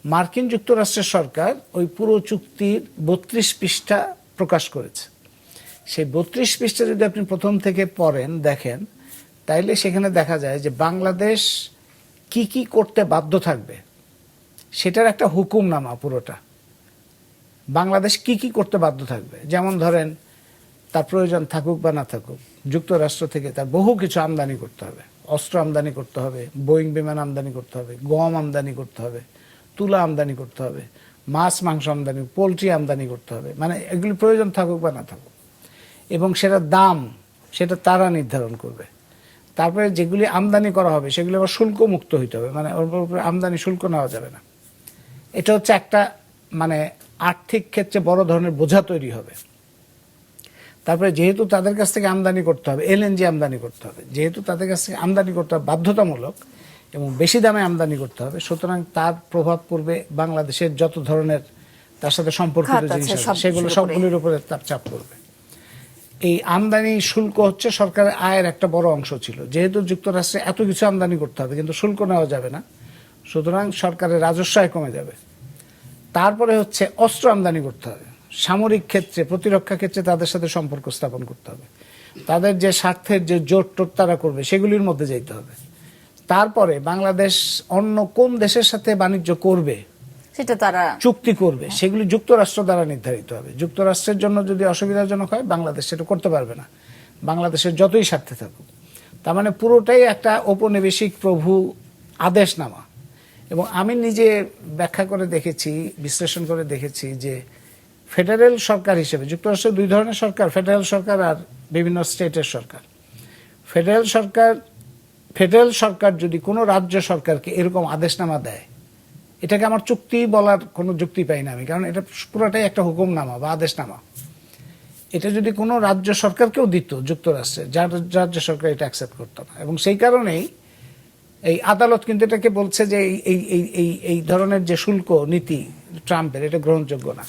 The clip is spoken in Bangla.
মার্কিন যুক্তরাষ্ট্রের সরকার ওই পুরো চুক্তির ৩২ পৃষ্ঠা প্রকাশ করেছে। সেই ৩২ পৃষ্ঠা যদি আপনি প্রথম থেকে পড়েন দেখেন, তাইলে সেখানে দেখা যায় যে বাংলাদেশ কি কি করতে বাধ্য থাকবে সেটার একটা হুকুমনামা পুরোটা। বাংলাদেশ কি কি করতে বাধ্য থাকবে, যেমন ধরেন তার প্রয়োজন থাকুক বা না থাকুক, যুক্তরাষ্ট্র থেকে তার বহু কিছু আমদানি করতে হবে। অস্ত্র আমদানি করতে হবে, বোয়িং বিমান আমদানি করতে হবে, গম আমদানি করতে হবে, তুলা আমদানি করতে হবে, মাছ মাংস আমদানি, পোলট্রি আমদানি করতে হবে, মানে এগুলি প্রয়োজন থাকুক বা না থাকুক। এবং সেটার দাম সেটা তারা নির্ধারণ করবে। তারপরে যেগুলি আমদানি করা হবে সেগুলি আবার শুল্ক মুক্ত হইতে হবে, মানে ওর উপরে আমদানি শুল্ক নেওয়া যাবে না। এটা হচ্ছে একটা মানে আর্থিক ক্ষেত্রে বড় ধরনের বোঝা তৈরি হবে। তারপরে যেহেতু তাদের কাছ থেকে আমদানি করতে হবে, এলএনজি আমদানি করতে হবে, যেহেতু তাদের কাছ থেকে আমদানি করতে হবে বাধ্যতামূলক এবং বেশি দামে আমদানি করতে হবে, সুতরাং তার প্রভাব পড়বে বাংলাদেশের যত ধরনের তার সাথে সম্পর্কিত জিনিস আছে সেগুলো সবগুলির উপরে তার চাপ পড়বে। এই আমদানি শুল্ক হচ্ছে সরকারের আয়ের একটা বড় অংশ ছিল। যেহেতু যুক্তরাষ্ট্রে এত কিছু আমদানি করতে হবে কিন্তু শুল্ক নেওয়া যাবে না, সুতরাং সরকারের রাজস্ব আয় কমে যাবে। তারপরে হচ্ছে অস্ত্র আমদানি করতে হবে, সামরিক ক্ষেত্রে প্রতিরক্ষা ক্ষেত্রে তাদের সাথে সম্পর্ক স্থাপন করতে হবে, তাদের যে স্বার্থের যে জোট টোট তারা করবে সেগুলির মধ্যে যেতে হবে। তারপরে বাংলাদেশ অন্য কোন দেশের সাথে বাণিজ্য করবে সেটা তারা চুক্তি করবে, সেগুলি যুক্তরাষ্ট্র দ্বারা নির্ধারিত হবে। যুক্তরাষ্ট্রের জন্য যদি অসুবিধাজনক হয় বাংলাদেশ সেটা করতে পারবে না, বাংলাদেশের যতই স্বার্থে থাকুক। তার মানে পুরোটাই একটা ঔপনিবেশিক প্রভু আদেশনামা। এবং আমি নিজে ব্যাখ্যা করে দেখেছি, বিশ্লেষণ করে দেখেছি যে ফেডারেল সরকার হিসেবে যুক্তরাষ্ট্রের দুই ধরনের সরকার, ফেডারেল সরকার আর বিভিন্ন স্টেটের সরকার। ফেডারেল সরকার যদি কোনো রাজ্য সরকারকে এরকম আদেশনামা দেয়, এটাকে আমার চুক্তি বলার কোনো যুক্তি পাই না আমি, কারণ এটা পুরোটাই একটা হুকুমনামা বা আদেশনামা। এটা যদি কোনো রাজ্য সরকারকেও দিত যুক্তরাষ্ট্রের, যার রাজ্য সরকার এটা অ্যাকসেপ্ট করতো না। এবং সেই কারণেই এই আদালত কিন্তু এটাকে বলছে যে এই ধরনের যে শুল্ক নীতি ট্রাম্পের এটা গ্রহণযোগ্য না।